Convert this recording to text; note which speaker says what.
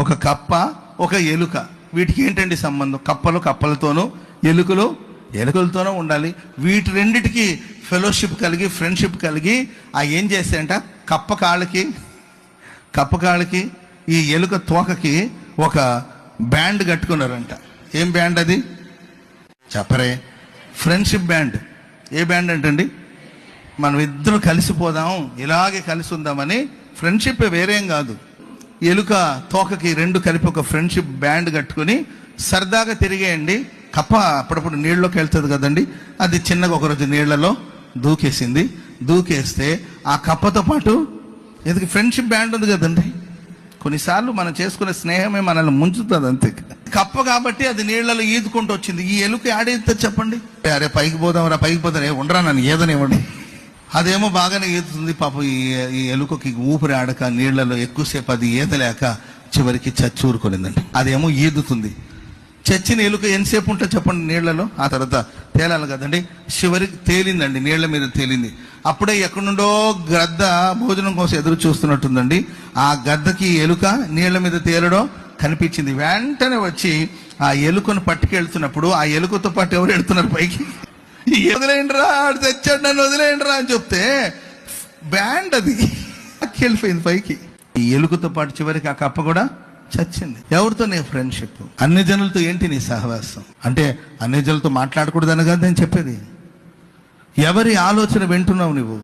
Speaker 1: ఒక కప్ప, ఒక ఎలుక, వీటికి ఏంటండి సంబంధం? కప్పలు కప్పలతోనూ, ఎలుకలు ఎలుకలతోనూ ఉండాలి. వీటి రెండిటికి ఫెలోషిప్ కలిగి, ఫ్రెండ్షిప్ కలిగి ఏం చేస్తాయంట, కప్ప కాళ్ళకి ఈ ఎలుక తోకకి ఒక బ్యాండ్ కట్టుకున్నారంట. ఏం బ్యాండ్ అది చెప్పరే? Friendship band. ఏ బ్యాండ్ అంటండి? మనం ఇద్దరు కలిసిపోదాం, ఇలాగే కలిసి ఉందామని. ఫ్రెండ్షిప్ వేరేం కాదు. ఎలుక తోకకి రెండు కలిపి ఒక ఫ్రెండ్షిప్ బ్యాండ్ కట్టుకుని సరదాగా తిరిగేయండి. కప్ప అప్పుడప్పుడు నీళ్ళలోకి వెళ్తుంది కదండి, అది చిన్నగా ఒకరోజు నీళ్లలో దూకేస్తే ఆ కప్పతో పాటు ఎందుకు ఫ్రెండ్షిప్ బ్యాండ్ ఉంది కదండి. కొన్నిసార్లు మనం చేసుకునే స్నేహమే మనల్ని ముంచుతుంది అంతే. కప్ప కాబట్టి అది నీళ్లలో ఈదుకుంటూ వచ్చింది. ఈ ఎలుక ఆడేది చెప్పండి. అరే పైకి పోదాం, ఉండరా నన్ను ఏదనివ్వండి. అదేమో బాగానే ఈదుతుంది. పాపం ఈ ఎలుకకి ఊపిరి ఆడక నీళ్లలో ఎక్కువసేపు అది ఈదలేక చివరికి చచ్చూరుకొనిందండి. అదేమో ఈదుతుంది. చచ్చిన ఎలుక ఎంతసేపు ఉంటుంది చెప్పండి నీళ్లలో? ఆ తర్వాత తేలాలి కదండి. చివరికి తేలిందండి, నీళ్ల మీద తేలింది. అప్పుడే ఎక్కడి నుండో గద్ద భోజనం కోసం ఎదురు చూస్తున్నట్టుందండి. ఆ గద్దకి ఎలుక నీళ్ల మీద తేలడం కనిపించింది. వెంటనే వచ్చి ఆ ఎలుకను పట్టుకెళ్తున్నప్పుడు ఆ ఎలుకతో పాటు ఎవరు వెళ్తున్నారు పైకి? వదిలేయండిరా, ఆడు తెచ్చాడు, నన్ను వదిలేయండిరా అని చెప్తే బ్యాండ్ అది వెళ్ళిపోయింది పైకి. ఈ ఎలుకతో పాటు చివరికి ఆ కప్ప కూడా చచ్చింది. ఎవరితో నీ ఫ్రెండ్షిప్? అన్ని జనులతో ఏంటి నీ సహవాసం? అంటే అన్ని జనులతో మాట్లాడకూడదని కాదు నేను చెప్పేది. ఎవరి ఆలోచన వింటున్నావు నువ్వు?